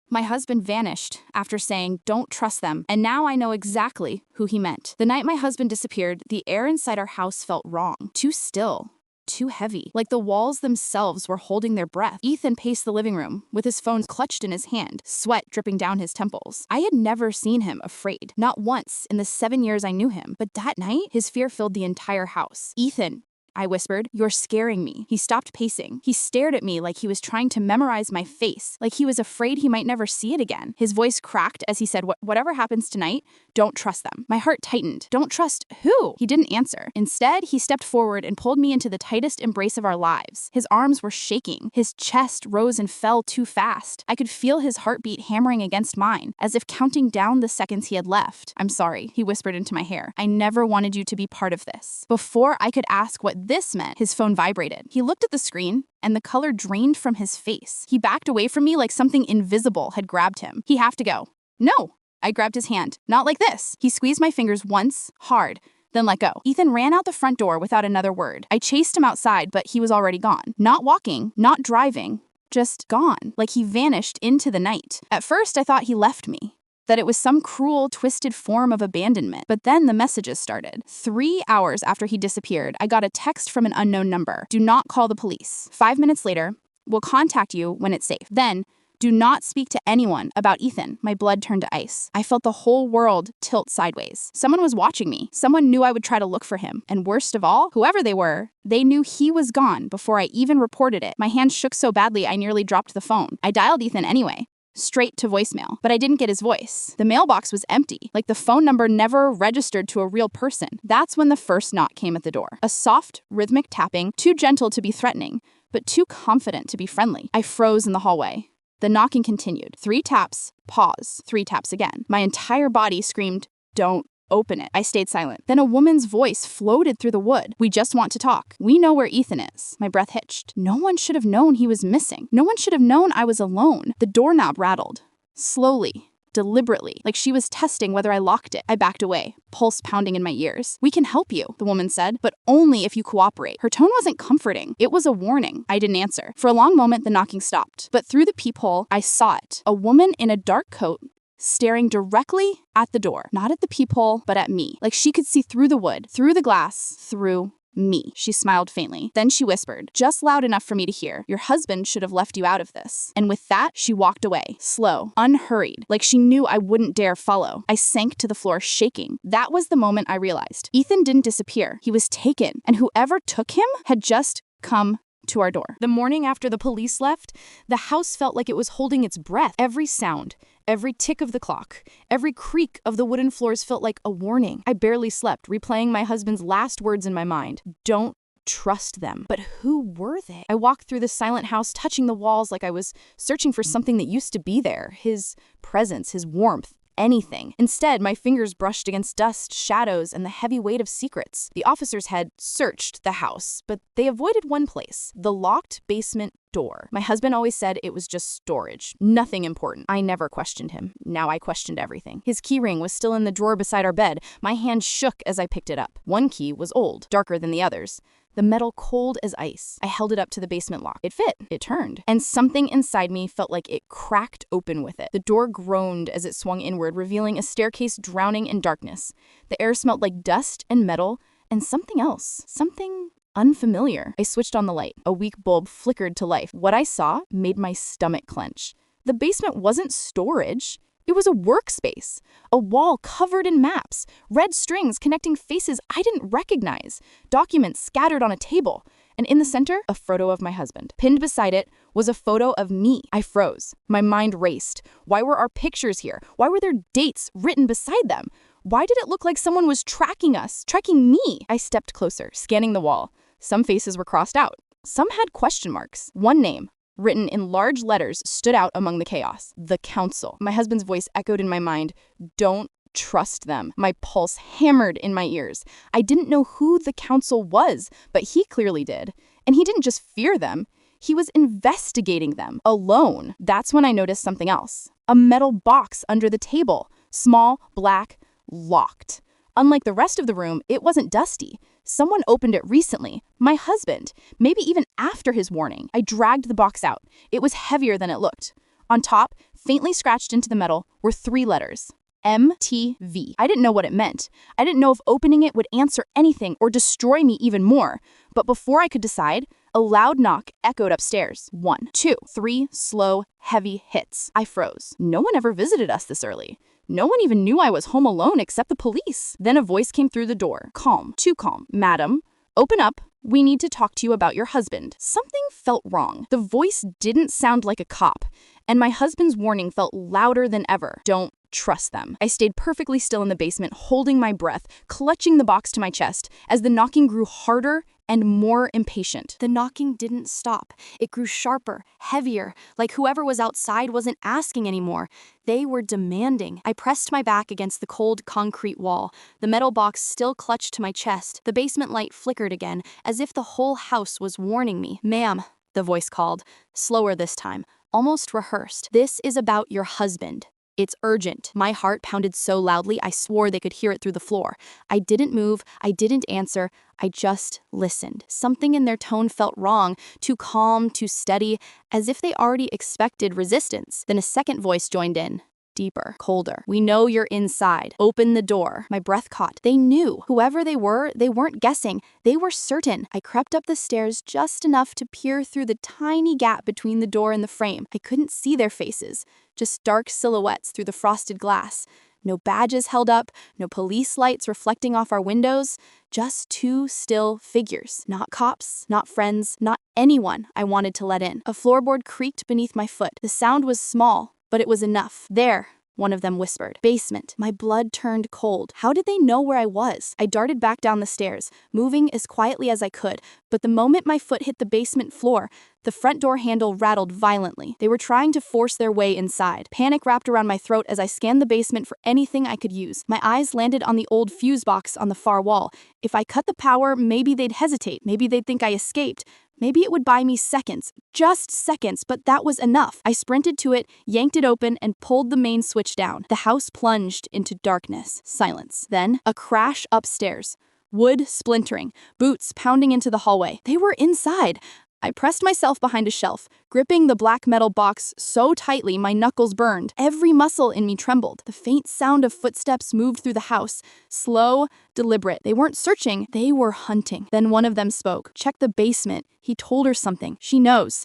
My husband vanished after saying, "Don't trust them," and now I know exactly who he meant. The night my husband disappeared, the air inside our house felt wrong. Too still. Too heavy. Like the walls themselves were holding their breath. Ethan paced the living room, with his phone clutched in his hand, sweat dripping down his temples. I had never seen him afraid. Not once in the 7 years I knew him. But that night, his fear filled the entire house. "Ethan," I whispered, "you're scaring me." He stopped pacing. He stared at me like he was trying to memorize my face, like he was afraid he might never see it again. His voice cracked as he said, "Whatever happens tonight, don't trust them." My heart tightened. Don't trust who? He didn't answer. Instead, he stepped forward and pulled me into the tightest embrace of our lives. His arms were shaking. His chest rose and fell too fast. I could feel his heartbeat hammering against mine, as if counting down the seconds he had left. "I'm sorry," he whispered into my hair. "I never wanted you to be part of this." Before I could ask what this meant, his phone vibrated. He looked at the screen, and the color drained from his face. He backed away from me like something invisible had grabbed him. "He have to go." "No." I grabbed his hand. "Not like this." He squeezed my fingers once, hard, then let go. Ethan ran out the front door without another word. I chased him outside, but he was already gone. Not walking, not driving, just gone, like he vanished into the night. At first, I thought he left me, that it was some cruel, twisted form of abandonment. But then the messages started. 3 hours after he disappeared, I got a text from an unknown number. "Do not call the police." 5 minutes later, "We'll contact you when it's safe." Then, "Do not speak to anyone about Ethan." My blood turned to ice. I felt the whole world tilt sideways. Someone was watching me. Someone knew I would try to look for him. And worst of all, whoever they were, they knew he was gone before I even reported it. My hand shook so badly I nearly dropped the phone. I dialed Ethan anyway, straight to voicemail, but I didn't get his voice. The mailbox was empty, like the phone number never registered to a real person. That's when the first knock came at the door. A soft, rhythmic tapping, too gentle to be threatening, but too confident to be friendly. I froze in the hallway. The knocking continued. 3 taps, pause, 3 taps again. My entire body screamed, "Don't open it." I stayed silent. Then a woman's voice floated through the wood. "We just want to talk. We know where Ethan is." My breath hitched. No one should have known he was missing. No one should have known I was alone. The doorknob rattled. Slowly, deliberately, like she was testing whether I locked it. I backed away, pulse pounding in my ears. "We can help you," the woman said, "but only if you cooperate." Her tone wasn't comforting. It was a warning. I didn't answer. For a long moment, the knocking stopped. But through the peephole, I saw it. A woman in a dark coat, staring directly at the door. Not at the peephole, but at me. Like she could see through the wood, through the glass, through me. She smiled faintly. Then she whispered, just loud enough for me to hear, "Your husband should have left you out of this." And with that, she walked away, slow, unhurried, like she knew I wouldn't dare follow. I sank to the floor, shaking. That was the moment I realized. Ethan didn't disappear. He was taken, and whoever took him had just come to our door. The morning after the police left, the house felt like it was holding its breath. Every sound, every tick of the clock, every creak of the wooden floors felt like a warning. I barely slept, replaying my husband's last words in my mind. "Don't trust them." But who were they? I walked through the silent house, touching the walls like I was searching for something that used to be there. His presence, his warmth, anything. Instead, my fingers brushed against dust, shadows, and the heavy weight of secrets. The officers had searched the house, but they avoided one place, the locked basement door. My husband always said it was just storage, nothing important. I never questioned him. Now I questioned everything. His keyring was still in the drawer beside our bed. My hand shook as I picked it up. One key was old, darker than the others. The metal cold as ice. I held it up to the basement lock. It fit. It turned. And something inside me felt like it cracked open with it. The door groaned as it swung inward, revealing a staircase drowning in darkness. The air smelled like dust and metal and something else. Something unfamiliar. I switched on the light. A weak bulb flickered to life. What I saw made my stomach clench. The basement wasn't storage. It was a workspace, a wall covered in maps, red strings connecting faces I didn't recognize, documents scattered on a table, and in the center, a photo of my husband. Pinned beside it was a photo of me. I froze. My mind raced. Why were our pictures here? Why were there dates written beside them? Why did it look like someone was tracking us, tracking me? I stepped closer, scanning the wall. Some faces were crossed out. Some had question marks. One name, written in large letters, stood out among the chaos. The Council. My husband's voice echoed in my mind. "Don't trust them." My pulse hammered in my ears. I didn't know who the Council was, but he clearly did. And he didn't just fear them. He was investigating them, alone. That's when I noticed something else. A metal box under the table. Small, black, locked. Unlike the rest of the room, it wasn't dusty. Someone opened it recently. My husband. Maybe even after his warning. I dragged the box out. It was heavier than it looked. On top, Faintly scratched into the metal were 3 letters. MTV. I didn't know what it meant. I didn't know if opening it would answer anything or destroy me even more. But before I could decide, a loud knock echoed upstairs. 1, 2, 3 slow, heavy hits. I froze. No one ever visited us this early. No one even knew I was home alone except the police. Then a voice came through the door. Calm, too calm. Madam, open up. We need to talk to you about your husband. Something felt wrong. The voice didn't sound like a cop, and my husband's warning felt louder than ever. Don't trust them. I stayed perfectly still in the basement, holding my breath, clutching the box to my chest as the knocking grew harder and more impatient. The knocking didn't stop. It grew sharper, heavier, like whoever was outside wasn't asking anymore. They were demanding. I pressed my back against the cold concrete wall, the metal box still clutched to my chest. The basement light flickered again, as if the whole house was warning me. Ma'am, the voice called, slower this time, almost rehearsed. This is about your husband. It's urgent. My heart pounded so loudly I swore they could hear it through the floor. I didn't move, I didn't answer, I just listened. Something in their tone felt wrong, too calm, too steady, as if they already expected resistance. Then a second voice joined in. Deeper, colder. We know you're inside. Open the door. My breath caught. They knew. Whoever they weren't guessing. They were certain. I crept up the stairs just enough to peer through the tiny gap between the door and the frame. I couldn't see their faces, just dark silhouettes through the frosted glass. No badges held up, no police lights reflecting off our windows, just 2 still figures. Not cops, not friends, not anyone I wanted to let in. A floorboard creaked beneath my foot. The sound was small, but it was enough. There, one of them whispered. Basement. My blood turned cold. How did they know where I was? I darted back down the stairs, moving as quietly as I could, but the moment my foot hit the basement floor, the front door handle rattled violently. They were trying to force their way inside. Panic wrapped around my throat as I scanned the basement for anything I could use. My eyes landed on the old fuse box on the far wall. If I cut the power, maybe they'd hesitate. Maybe they'd think I escaped. Maybe it would buy me seconds, just seconds, but that was enough. I sprinted to it, yanked it open, and pulled the main switch down. The house plunged into darkness, silence. Then, a crash upstairs. Wood splintering, boots pounding into the hallway. They were inside. I pressed myself behind a shelf, gripping the black metal box so tightly my knuckles burned. Every muscle in me trembled. The faint sound of footsteps moved through the house, slow, deliberate. They weren't searching, they were hunting. Then one of them spoke. Check the basement. He told her something. She knows.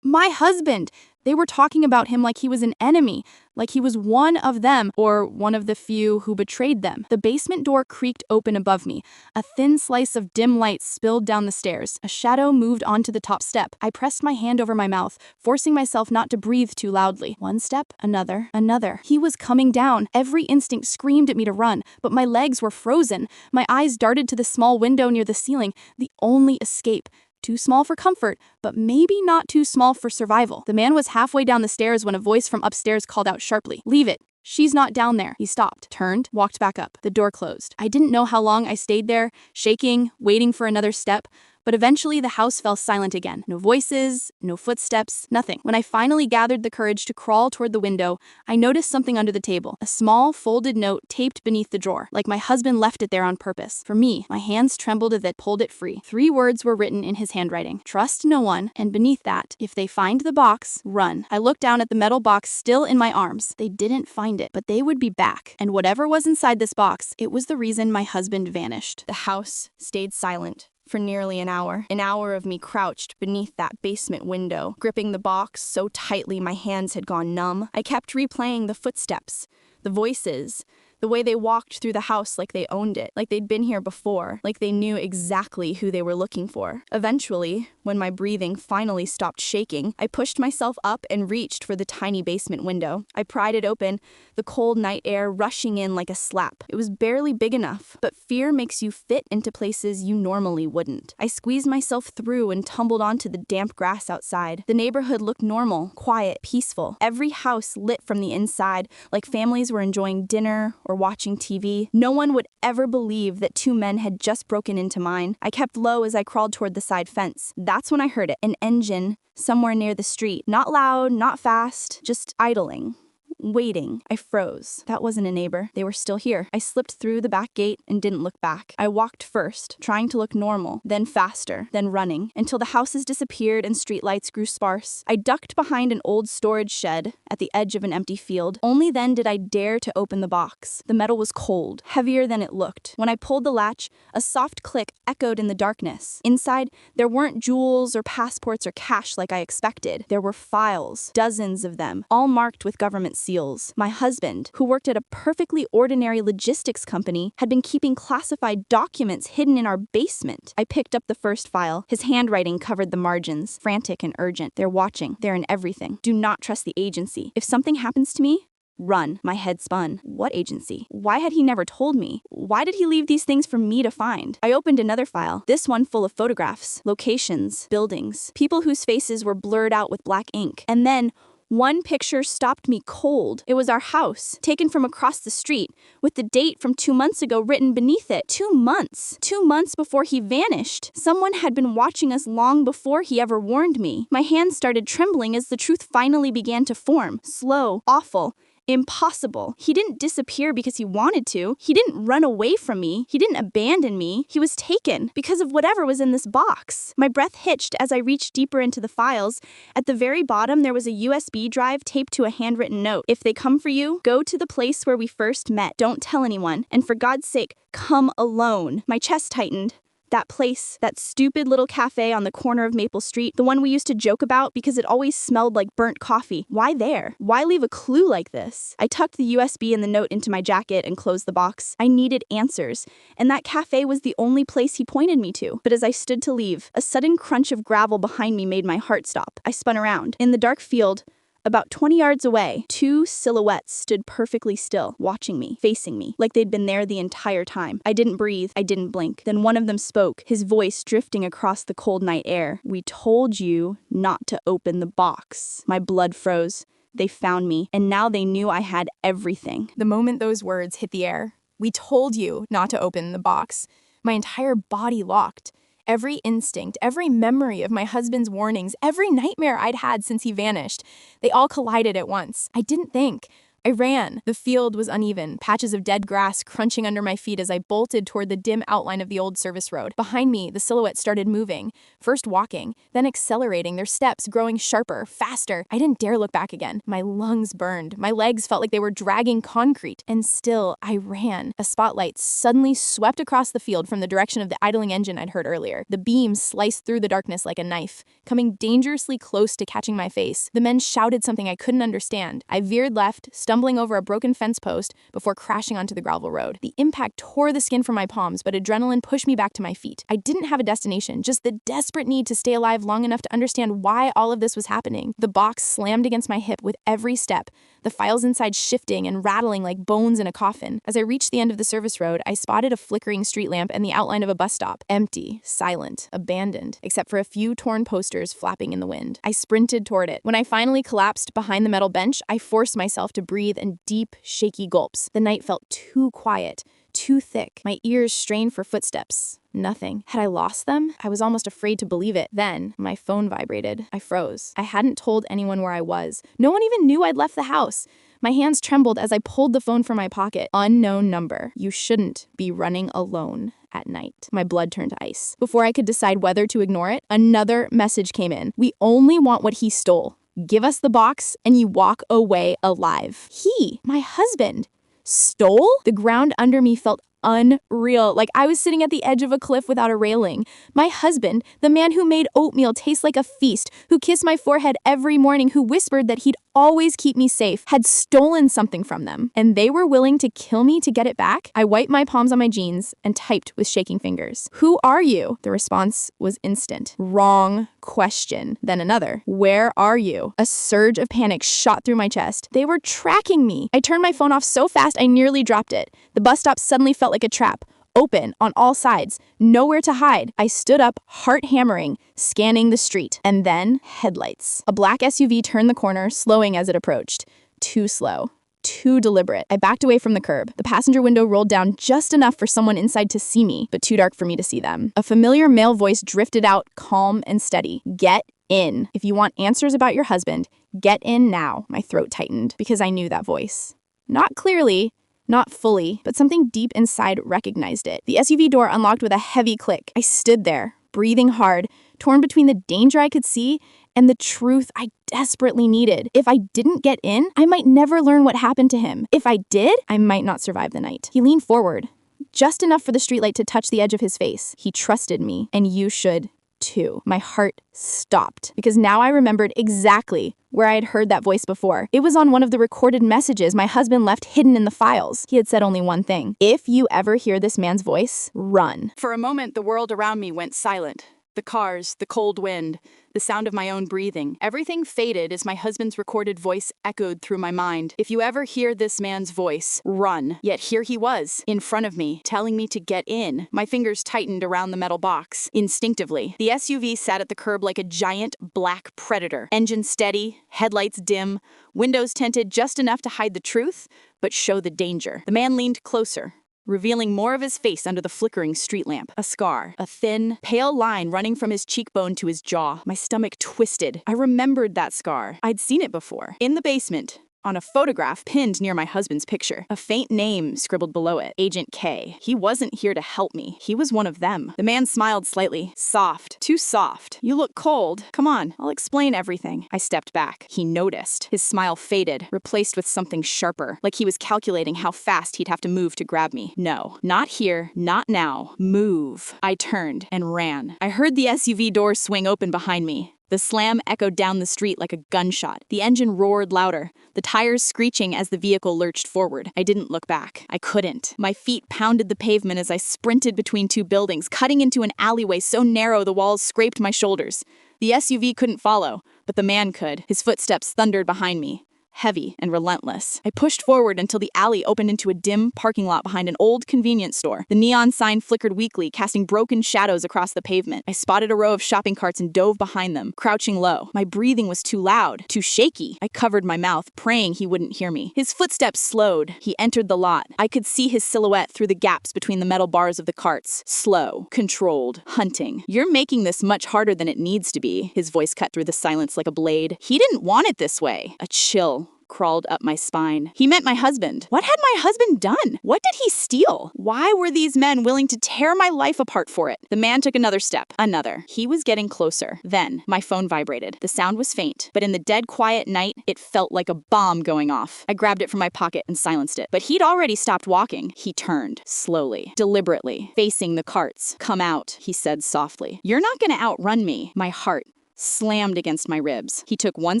My husband. They were talking about him like he was an enemy, like he was one of them or one of the few who betrayed them. The basement door creaked open above me. A thin slice of dim light spilled down the stairs. A shadow moved onto the top step. I pressed my hand over my mouth, forcing myself not to breathe too loudly. One step, another, another. He was coming down. Every instinct screamed at me to run, but my legs were frozen. My eyes darted to the small window near the ceiling, the only escape. Too small for comfort, but maybe not too small for survival. The man was halfway down the stairs when a voice from upstairs called out sharply, "Leave it. She's not down there." He stopped, turned, walked back up. The door closed. I didn't know how long I stayed there, shaking, waiting for another step. But eventually the house fell silent again. No voices, no footsteps, nothing. When I finally gathered the courage to crawl toward the window, I noticed something under the table. A small, folded note taped beneath the drawer, like my husband left it there on purpose. For me, my hands trembled as I pulled it free. 3 words were written in his handwriting. Trust no one, and beneath that, if they find the box, run. I looked down at the metal box still in my arms. They didn't find it, but they would be back. And whatever was inside this box, it was the reason my husband vanished. The house stayed silent for nearly an hour of me crouched beneath that basement window, gripping the box so tightly my hands had gone numb. I kept replaying the footsteps, the voices, the way they walked through the house like they owned it, like they'd been here before, like they knew exactly who they were looking for. Eventually, when my breathing finally stopped shaking, I pushed myself up and reached for the tiny basement window. I pried it open, the cold night air rushing in like a slap. It was barely big enough, but fear makes you fit into places you normally wouldn't. I squeezed myself through and tumbled onto the damp grass outside. The neighborhood looked normal, quiet, peaceful. Every house lit from the inside, like families were enjoying dinner or watching TV. No one would ever believe that 2 men had just broken into mine. I kept low as I crawled toward the side fence. That's when I heard it, an engine somewhere near the street. Not loud, not fast, just idling. waiting. I froze. That wasn't a neighbor. They were still here. I slipped through the back gate and didn't look back. I walked first, trying to look normal, then faster, then running, until the houses disappeared and streetlights grew sparse. I ducked behind an old storage shed at the edge of an empty field. Only then did I dare to open the box. The metal was cold, heavier than it looked. When I pulled the latch, a soft click echoed in the darkness. Inside, there weren't jewels or passports or cash like I expected. There were files, dozens of them, all marked with government seals. My husband, who worked at a perfectly ordinary logistics company, had been keeping classified documents hidden in our basement. I picked up the first file. His handwriting covered the margins, frantic and urgent. They're watching. They're in everything. Do not trust the agency. If something happens to me, run. My head spun. What agency? Why had he never told me? Why did he leave these things for me to find? I opened another file, this one full of photographs, locations, buildings, people whose faces were blurred out with black ink. And then one picture stopped me cold. It was our house, taken from across the street, with the date from 2 months ago written beneath it. 2 months. 2 months before he vanished. Someone had been watching us long before he ever warned me. My hands started trembling as the truth finally began to form. Slow, awful, impossible. He didn't disappear because he wanted to. He didn't run away from me. He didn't abandon me. He was taken because of whatever was in this box. My breath hitched as I reached deeper into the files. At the very bottom, there was a USB drive taped to a handwritten note. If they come for you, go to the place where we first met. Don't tell anyone. And for God's sake, come alone. My chest tightened. That place, that stupid little cafe on the corner of Maple Street, the one we used to joke about because it always smelled like burnt coffee. Why there? Why leave a clue like this? I tucked the USB and the note into my jacket and closed the box. I needed answers, and that cafe was the only place he pointed me to. But as I stood to leave, a sudden crunch of gravel behind me made my heart stop. I spun around. In the dark field, about 20 yards away, 2 silhouettes stood perfectly still, watching me, facing me, like they'd been there the entire time. I didn't breathe. I didn't blink. Then one of them spoke, his voice drifting across the cold night air. "We told you not to open the box." My blood froze. They found me, and now they knew I had everything. The moment those words hit the air, "We told you not to open the box," my entire body locked. Every instinct, every memory of my husband's warnings, every nightmare I'd had since he vanished, they all collided at once. I didn't think. I ran. The field was uneven, patches of dead grass crunching under my feet as I bolted toward the dim outline of the old service road. Behind me, the silhouettes started moving, first walking, then accelerating, their steps growing sharper, faster. I didn't dare look back again. My lungs burned. My legs felt like they were dragging concrete. And still, I ran. A spotlight suddenly swept across the field from the direction of the idling engine I'd heard earlier. The beam sliced through the darkness like a knife, coming dangerously close to catching my face. The men shouted something I couldn't understand. I veered left, stumbling over a broken fence post before crashing onto the gravel road. The impact tore the skin from my palms, but adrenaline pushed me back to my feet. I didn't have a destination, just the desperate need to stay alive long enough to understand why all of this was happening. The box slammed against my hip with every step, the files inside shifting and rattling like bones in a coffin. As I reached the end of the service road, I spotted a flickering street lamp and the outline of a bus stop. Empty, silent, abandoned, except for a few torn posters flapping in the wind. I sprinted toward it. When I finally collapsed behind the metal bench, I forced myself to breathe in deep, shaky gulps. The night felt too quiet, too thick. My ears strained for footsteps. Nothing. Had I lost them? I was almost afraid to believe it. Then, my phone vibrated. I froze. I hadn't told anyone where I was. No one even knew I'd left the house. My hands trembled as I pulled the phone from my pocket. Unknown number. You shouldn't be running alone at night. My blood turned to ice. Before I could decide whether to ignore it, another message came in. "We only want what he stole. Give us the box and you walk away alive." He, my husband, stole? The ground under me felt unreal, like I was sitting at the edge of a cliff without a railing. My husband, the man who made oatmeal taste like a feast, who kissed my forehead every morning, who whispered that he'd always keep me safe, had stolen something from them, and they were willing to kill me to get it back? I wiped my palms on my jeans and typed with shaking fingers. "Who are you?" The response was instant. Wrong question. Then another. "Where are you?" A surge of panic shot through my chest. They were tracking me. I turned my phone off so fast I nearly dropped it. The bus stop suddenly felt like a trap. Open on all sides, nowhere to hide. I stood up, heart hammering, scanning the street. And then, headlights. A black SUV turned the corner, slowing as it approached. Too slow. Too deliberate. I backed away from the curb. The passenger window rolled down just enough for someone inside to see me, but too dark for me to see them. A familiar male voice drifted out, calm and steady. "Get in. If you want answers about your husband, Get in now. My throat tightened because I knew that voice. Not clearly, not fully, but something deep inside recognized it. The SUV door unlocked with a heavy click. I stood there, breathing hard, torn between the danger I could see and the truth I desperately needed. If I didn't get in, I might never learn what happened to him. If I did, I might not survive the night. He leaned forward, just enough for the streetlight to touch the edge of his face. He trusted me, and you should too. My heart stopped because now I remembered exactly where I had heard that voice before. It was on one of the recorded messages my husband left hidden in the files. He had said only one thing: if you ever hear this man's voice, run. For a moment, the world around me went silent. The cars, the cold wind, the sound of my own breathing. Everything faded as my husband's recorded voice echoed through my mind. If you ever hear this man's voice, run. Yet here he was, in front of me, telling me to get in. My fingers tightened around the metal box. Instinctively, the SUV sat at the curb like a giant black predator. Engine steady, headlights dim, windows tinted just enough to hide the truth, but show the danger. The man leaned closer, revealing more of his face under the flickering street lamp. A scar, a thin, pale line running from his cheekbone to his jaw. My stomach twisted. I remembered that scar. I'd seen it before. In the basement, on a photograph pinned near my husband's picture. A faint name scribbled below it. Agent K. He wasn't here to help me. He was one of them. The man smiled slightly. Soft. Too soft. You look cold. Come on, I'll explain everything. I stepped back. He noticed. His smile faded, replaced with something sharper, like he was calculating how fast he'd have to move to grab me. No, not here, not now. Move. I turned and ran. I heard the SUV door swing open behind me. The slam echoed down the street like a gunshot. The engine roared louder, the tires screeching as the vehicle lurched forward. I didn't look back. I couldn't. My feet pounded the pavement as I sprinted between two buildings, cutting into an alleyway so narrow the walls scraped my shoulders. The SUV couldn't follow, but the man could. His footsteps thundered behind me, heavy and relentless. I pushed forward until the alley opened into a dim parking lot behind an old convenience store. The neon sign flickered weakly, casting broken shadows across the pavement. I spotted a row of shopping carts and dove behind them, crouching low. My breathing was too loud, too shaky. I covered my mouth, praying he wouldn't hear me. His footsteps slowed. He entered the lot. I could see his silhouette through the gaps between the metal bars of the carts. Slow, controlled, hunting. You're making this much harder than it needs to be. His voice cut through the silence like a blade. He didn't want it this way. A chill crawled up my spine. He meant my husband. What had my husband done? What did he steal? Why were these men willing to tear my life apart for it? The man took another step. Another. He was getting closer. Then, my phone vibrated. The sound was faint, but in the dead quiet night, it felt like a bomb going off. I grabbed it from my pocket and silenced it. But he'd already stopped walking. He turned, slowly, deliberately, facing the carts. Come out, he said softly. You're not gonna outrun me. My heart slammed against my ribs. He took one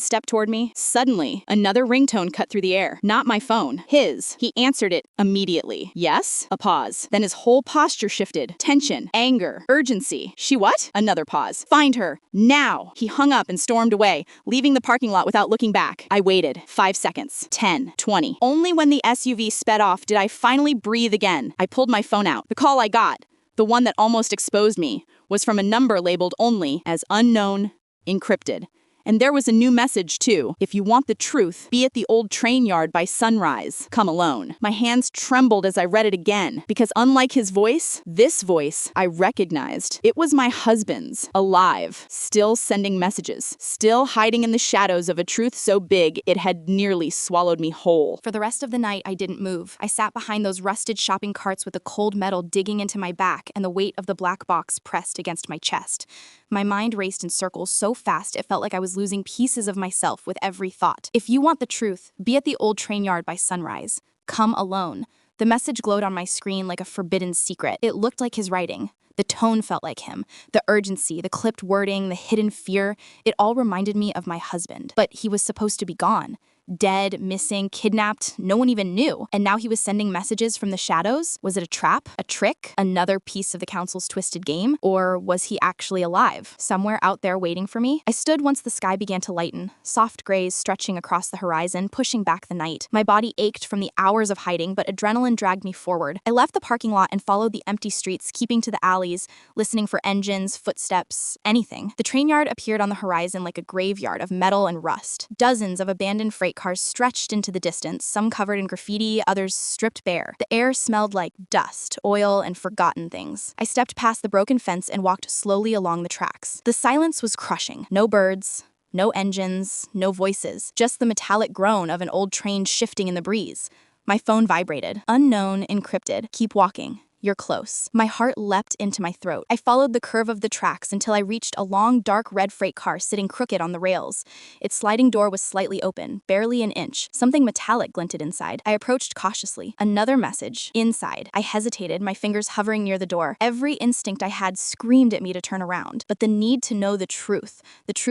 step toward me. Suddenly, another ringtone cut through the air. Not my phone. His. He answered it immediately. Yes? A pause. Then his whole posture shifted. Tension. Anger. Urgency. She what? Another pause. Find her. Now! He hung up and stormed away, leaving the parking lot without looking back. I waited. 5 seconds. 10. 20. Only when the SUV sped off did I finally breathe again. I pulled my phone out. The call I got, the one that almost exposed me, was from a number labeled only as unknown, encrypted. And there was a new message, too. If you want the truth, be at the old train yard by sunrise. Come alone. My hands trembled as I read it again, because unlike his voice, this voice I recognized. It was my husband's, alive, still sending messages, still hiding in the shadows of a truth so big it had nearly swallowed me whole. For the rest of the night, I didn't move. I sat behind those rusted shopping carts with the cold metal digging into my back and the weight of the black box pressed against my chest. My mind raced in circles so fast it felt like I was losing pieces of myself with every thought. If you want the truth, be at the old train yard by sunrise. Come alone. The message glowed on my screen like a forbidden secret. It looked like his writing. The tone felt like him. The urgency, the clipped wording, the hidden fear, it all reminded me of my husband. But he was supposed to be gone. Dead, missing, kidnapped, no one even knew. And now he was sending messages from the shadows? Was it a trap? A trick? Another piece of the council's twisted game? Or was he actually alive, somewhere out there waiting for me? I stood once the sky began to lighten, soft grays stretching across the horizon, pushing back the night. My body ached from the hours of hiding, but adrenaline dragged me forward. I left the parking lot and followed the empty streets, keeping to the alleys, listening for engines, footsteps, anything. The train yard appeared on the horizon like a graveyard of metal and rust. Dozens of abandoned freight cars stretched into the distance, some covered in graffiti, others stripped bare. The air smelled like dust, oil, and forgotten things. I stepped past the broken fence and walked slowly along the tracks. The silence was crushing. No birds, No engines, no voices, just the metallic groan of an old train shifting in the breeze. My phone vibrated. Unknown, encrypted. Keep walking. You're close. My heart leapt into my throat. I followed the curve of the tracks until I reached a long, dark red freight car sitting crooked on the rails. Its sliding door was slightly open, barely an inch. Something metallic glinted inside. I approached cautiously. Another message. Inside. I hesitated, my fingers hovering near the door. Every instinct I had screamed at me to turn around. But the need to know the truth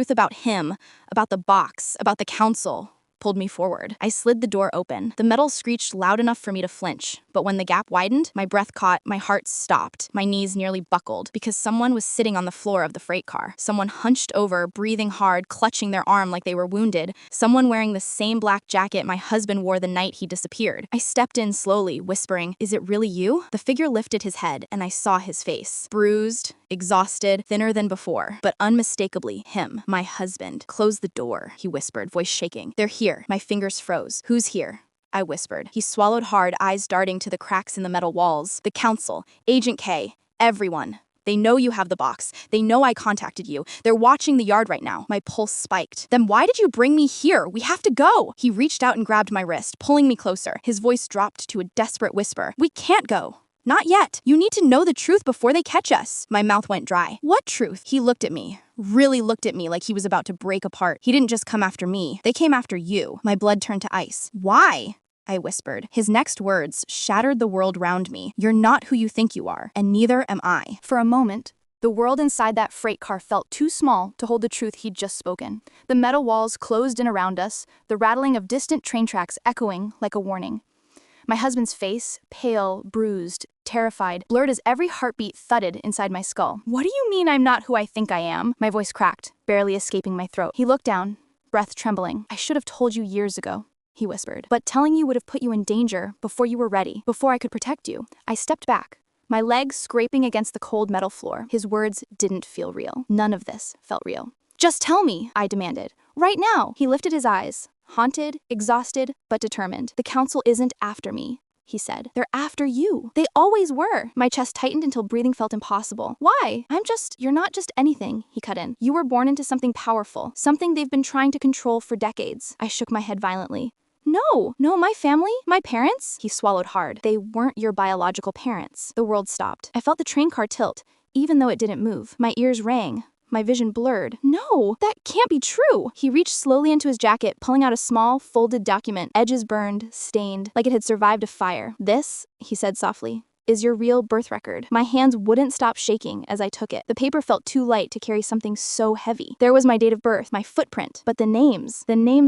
about him, about the box, about the council, pulled me forward. I slid the door open. The metal screeched loud enough for me to flinch, but when the gap widened, my breath caught, my heart stopped, my knees nearly buckled, because someone was sitting on the floor of the freight car. Someone hunched over, breathing hard, clutching their arm like they were wounded. Someone wearing the same black jacket my husband wore the night he disappeared. I stepped in slowly, whispering, "Is it really you?" The figure lifted his head, and I saw his face. Bruised, exhausted, thinner than before, but unmistakably him, my husband. "Close the door," he whispered, voice shaking. "They're here." My fingers froze. "Who's here?" I whispered. He swallowed hard, eyes darting to the cracks in the metal walls. "The council, Agent K, everyone. They know you have the box. They know I contacted you. They're watching the yard right now." My pulse spiked. "Then why did you bring me here? We have to go." He reached out and grabbed my wrist, pulling me closer. His voice dropped to a desperate whisper. "We can't go. Not yet. You need to know the truth before they catch us." My mouth went dry. "What truth?" He looked at me. Really looked at me like he was about to break apart. "He didn't just come after me. They came after you." My blood turned to ice. "Why?" I whispered. His next words shattered the world round me. "You're not who you think you are, and neither am I." For a moment, the world inside that freight car felt too small to hold the truth he'd just spoken. The metal walls closed in around us, the rattling of distant train tracks echoing like a warning. My husband's face, pale, bruised, terrified, blurred as every heartbeat thudded inside my skull. "What do you mean I'm not who I think I am?" My voice cracked, barely escaping my throat. He looked down, breath trembling. "I should have told you years ago," he whispered. "But telling you would have put you in danger before you were ready, before I could protect you." I stepped back, my legs scraping against the cold metal floor. His words didn't feel real. None of this felt real. "Just tell me," I demanded. "Right now." He lifted his eyes. Haunted, exhausted, but determined. "The council isn't after me," he said. "They're after you. They always were." My chest tightened until breathing felt impossible. "Why? You're not just anything," he cut in. "You were born into something powerful, something they've been trying to control for decades." I shook my head violently. No, my family, my parents." He swallowed hard. "They weren't your biological parents." The world stopped. I felt the train car tilt, even though it didn't move. My ears rang. My vision blurred. "No, that can't be true." He reached slowly into his jacket, pulling out a small, folded document, edges burned, stained, like it had survived a fire. "This," he said softly, "is your real birth record." My hands wouldn't stop shaking as I took it. The paper felt too light to carry something so heavy. There was my date of birth, my footprint, but the names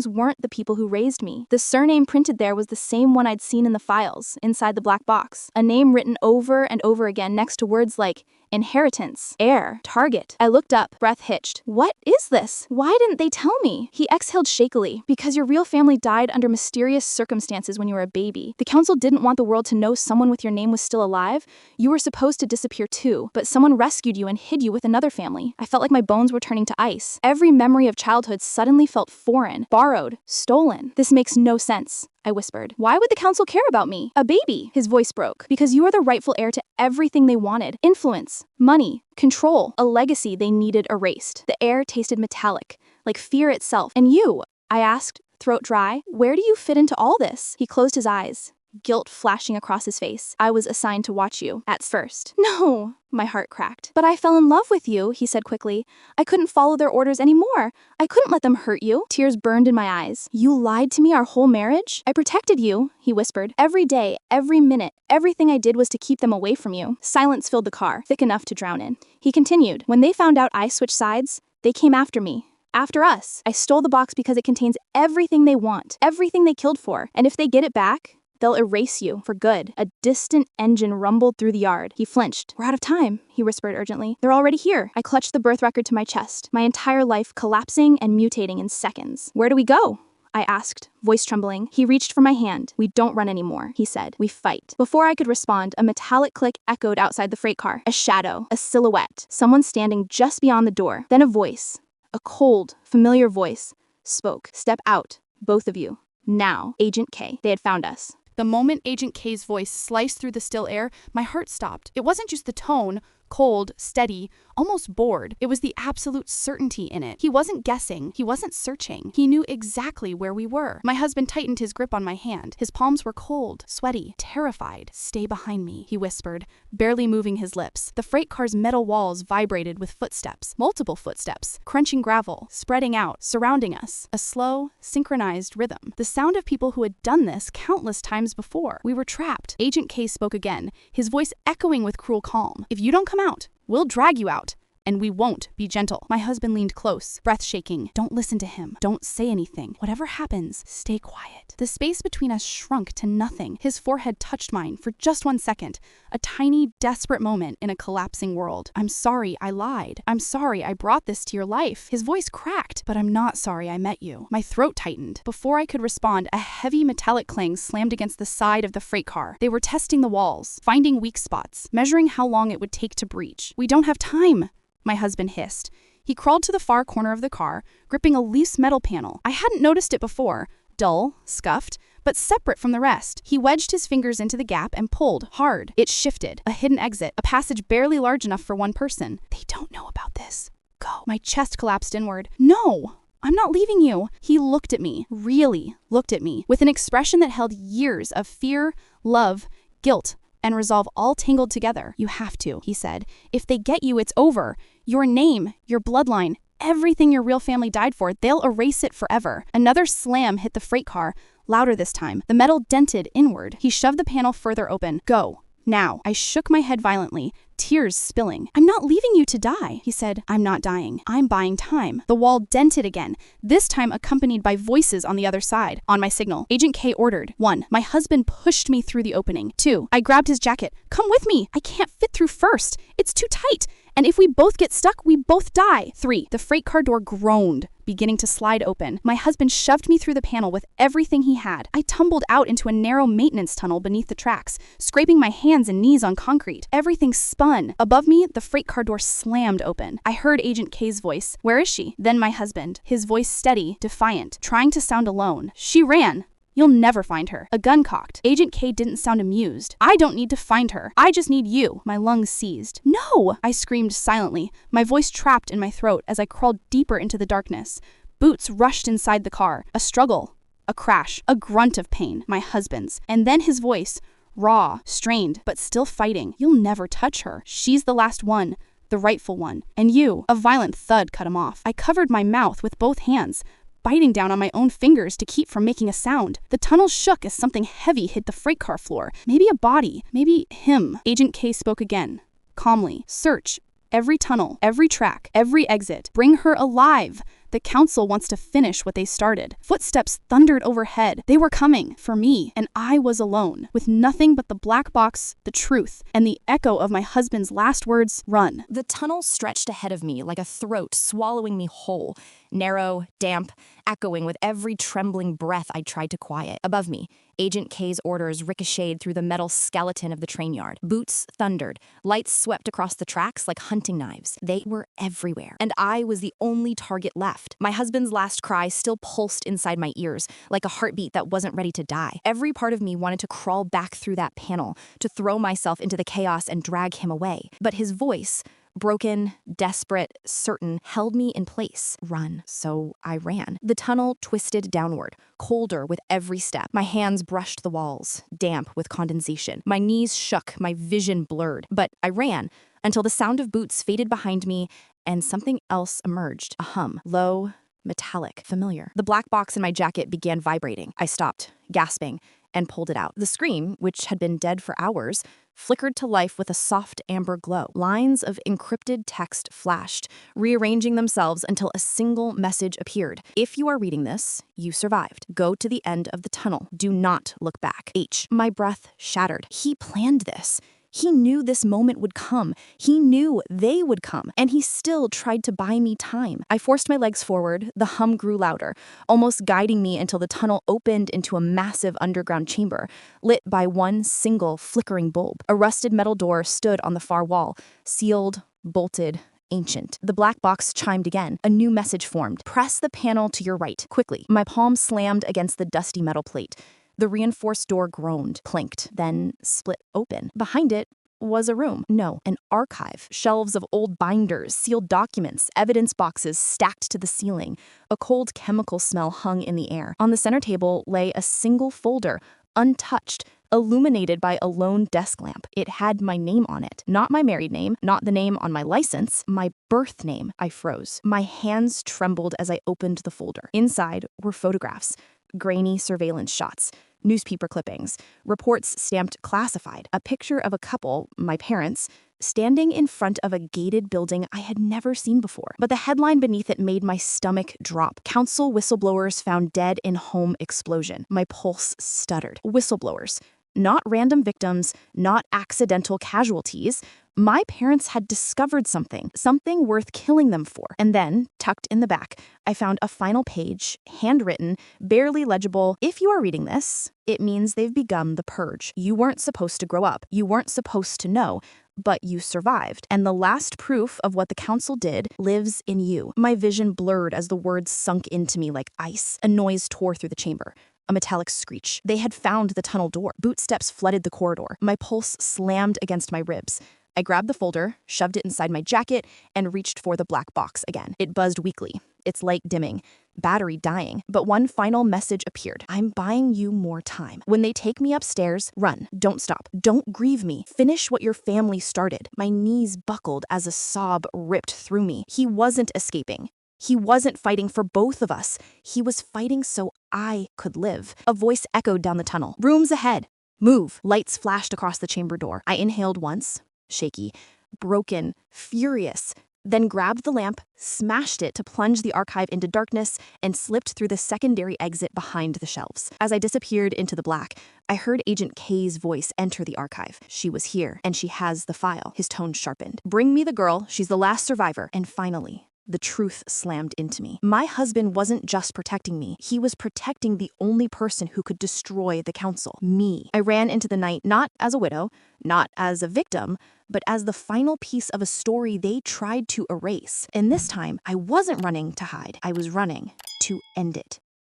weren't the people who raised me. The surname printed there was the same one I'd seen in the files, inside the black box. A name written over and over again next to words like inheritance, heir, target. I looked up, breath hitched. "What is this? Why didn't they tell me?" He exhaled shakily. "Because your real family died under mysterious circumstances when you were a baby. The council didn't want the world to know someone with your name was still alive. You were supposed to disappear too, but someone rescued you and hid you with another family." I felt like my bones were turning to ice. Every memory of childhood suddenly felt foreign, borrowed, stolen. "This makes no sense," I whispered. "Why would the council care about me? A baby?" His voice broke. "Because you are the rightful heir to everything they wanted. Influence, money, control, a legacy they needed erased." The air tasted metallic, like fear itself. "And you?" I asked, throat dry. "Where do you fit into all this?" He closed his eyes, guilt flashing across his face. "I was assigned to watch you, at first." "No," my heart cracked. "But I fell in love with you," he said quickly. "I couldn't follow their orders anymore. I couldn't let them hurt you." Tears burned in my eyes. "You lied to me our whole marriage?" "I protected you," he whispered. "Every day, every minute, everything I did was to keep them away from you." Silence filled the car, thick enough to drown in. He continued, "When they found out I switched sides, they came after me. After us. I stole the box because it contains everything they want, everything they killed for. And if they get it back, they'll erase you for good." A distant engine rumbled through the yard. He flinched. "We're out of time," he whispered urgently. "They're already here." I clutched the birth record to my chest, my entire life collapsing and mutating in seconds. "Where do we go?" I asked, voice trembling. He reached for my hand. "We don't run anymore," he said. "We fight." Before I could respond, a metallic click echoed outside the freight car. A shadow, a silhouette, someone standing just beyond the door. Then a voice, a cold, familiar voice, spoke. "Step out, both of you. Now." Agent K. They had found us. The moment Agent K's voice sliced through the still air, my heart stopped. It wasn't just the tone, cold, steady, almost bored. It was the absolute certainty in it. He wasn't guessing. He wasn't searching. He knew exactly where we were. My husband tightened his grip on my hand. His palms were cold, sweaty, terrified. "Stay behind me," he whispered, barely moving his lips. The freight car's metal walls vibrated with footsteps, multiple footsteps, crunching gravel, spreading out, surrounding us. A slow, synchronized rhythm. The sound of people who had done this countless times before. We were trapped. Agent K spoke again, his voice echoing with cruel calm. "If you don't come out, we'll drag you out. And we won't be gentle." My husband leaned close, breath shaking. "Don't listen to him. Don't say anything. Whatever happens, stay quiet." The space between us shrunk to nothing. His forehead touched mine for just 1 second. A tiny, desperate moment in a collapsing world. "I'm sorry I lied. I'm sorry I brought this to your life." His voice cracked. "But I'm not sorry I met you." My throat tightened. Before I could respond, a heavy metallic clang slammed against the side of the freight car. They were testing the walls, finding weak spots, measuring how long it would take to breach. "We don't have time," my husband hissed. He crawled to the far corner of the car, gripping a loose metal panel. I hadn't noticed it before. Dull, scuffed, but separate from the rest. He wedged his fingers into the gap and pulled hard. It shifted. A hidden exit, a passage barely large enough for one person. "They don't know about this. Go." My chest collapsed inward. "No, I'm not leaving you." He looked at me, really looked at me, with an expression that held years of fear, love, guilt, and resolve all tangled together. "You have to," he said. "If they get you, it's over. Your name, your bloodline, everything your real family died for, they'll erase it forever." Another slam hit the freight car, louder this time. The metal dented inward. He shoved the panel further open. "Go. Now." I shook my head violently, tears spilling. "I'm not leaving you to die," he said. "I'm not dying. I'm buying time." The wall dented again, this time accompanied by voices on the other side. On my signal, Agent K ordered. 1. My husband pushed me through the opening. 2. I grabbed his jacket. "Come with me. I can't fit through first. It's too tight. And if we both get stuck, we both die." 3. The freight car door groaned, beginning to slide open. My husband shoved me through the panel with everything he had. I tumbled out into a narrow maintenance tunnel beneath the tracks, scraping my hands and knees on concrete. Everything spun. Above me, the freight car door slammed open. I heard Agent K's voice. "Where is she?" Then my husband, his voice steady, defiant, trying to sound alone. "She ran. You'll never find her." A gun cocked. Agent K didn't sound amused. "I don't need to find her. I just need you." My lungs seized. "No!" I screamed silently, my voice trapped in my throat as I crawled deeper into the darkness. Boots rushed inside the car. A struggle. A crash. A grunt of pain. My husband's. And then his voice. Raw, strained, but still fighting. "You'll never touch her. She's the last one. The rightful one. And you." A violent thud cut him off. I covered my mouth with both hands, biting down on my own fingers to keep from making a sound. The tunnel shook as something heavy hit the freight car floor. Maybe a body. Maybe him. Agent K spoke again, calmly. "Search. Every tunnel, every track, every exit. Bring her alive. The council wants to finish what they started." Footsteps thundered overhead. They were coming for me, and I was alone, with nothing but the black box, the truth, and the echo of my husband's last words, "Run." The tunnel stretched ahead of me like a throat swallowing me whole, narrow, damp, echoing with every trembling breath I tried to quiet. Above me, Agent K's orders ricocheted through the metal skeleton of the train yard. Boots thundered. Lights swept across the tracks like hunting knives. They were everywhere, and I was the only target left. My husband's last cry still pulsed inside my ears, like a heartbeat that wasn't ready to die. Every part of me wanted to crawl back through that panel, to throw myself into the chaos and drag him away. But his voice, broken, desperate, certain, held me in place. Run. So I ran. The tunnel twisted downward, colder with every step. My hands brushed the walls, damp with condensation. My knees shook, my vision blurred. But I ran until the sound of boots faded behind me and something else emerged. A hum. Low, metallic, familiar. The black box in my jacket began vibrating. I stopped, gasping, and pulled it out. The screen, which had been dead for hours, flickered to life with a soft amber glow. Lines of encrypted text flashed, rearranging themselves until a single message appeared. "If you are reading this, you survived. Go to the end of the tunnel. Do not look back. H." My breath shattered. He planned this. He knew this moment would come. He knew they would come, and he still tried to buy me time. I forced my legs forward. The hum grew louder, almost guiding me until the tunnel opened into a massive underground chamber, lit by one single flickering bulb. A rusted metal door stood on the far wall, sealed, bolted, ancient. The black box chimed again. A new message formed. "Press the panel to your right, quickly." My palm slammed against the dusty metal plate. The reinforced door groaned, clinked, then split open. Behind it was a room. No, an archive. Shelves of old binders, sealed documents, evidence boxes stacked to the ceiling. A cold chemical smell hung in the air. On the center table lay a single folder, untouched, illuminated by a lone desk lamp. It had my name on it. Not my married name, not the name on my license, my birth name. I froze. My hands trembled as I opened the folder. Inside were photographs, grainy surveillance shots, newspaper clippings, reports stamped classified, a picture of a couple, my parents, standing in front of a gated building I had never seen before. But the headline beneath it made my stomach drop. Council whistleblowers found dead in home explosion. My pulse stuttered. Whistleblowers. Not random victims, not accidental casualties. My parents had discovered something worth killing them for. And then, tucked in the back, I found a final page, handwritten, barely legible. If you are reading this, it means they've begun the purge. You weren't supposed to grow up. You weren't supposed to know. But you survived. And the last proof of what the council did lives in you. My vision blurred as the words sunk into me like ice. A noise tore through the chamber. A metallic screech. They had found the tunnel door. Boot steps flooded the corridor. My pulse slammed against my ribs. I grabbed the folder, shoved it inside my jacket, and reached for the black box again. It buzzed weakly, its light dimming, battery dying. But one final message appeared. I'm buying you more time. When they take me upstairs, run. Don't stop. Don't grieve me. Finish what your family started. My knees buckled as a sob ripped through me. He wasn't escaping. He wasn't fighting for both of us. He was fighting so I could live. A voice echoed down the tunnel. Rooms ahead. Move. Lights flashed across the chamber door. I inhaled once, shaky, broken, furious, then grabbed the lamp, smashed it to plunge the archive into darkness, and slipped through the secondary exit behind the shelves. As I disappeared into the black, I heard Agent K's voice enter the archive. She was here, and she has the file. His tone sharpened. Bring me the girl. She's the last survivor. And finally, the truth slammed into me. My husband wasn't just protecting me. He was protecting the only person who could destroy the council, me. I ran into the night not as a widow, not as a victim, but as the final piece of a story they tried to erase. And this time, I wasn't running to hide. I was running to end it.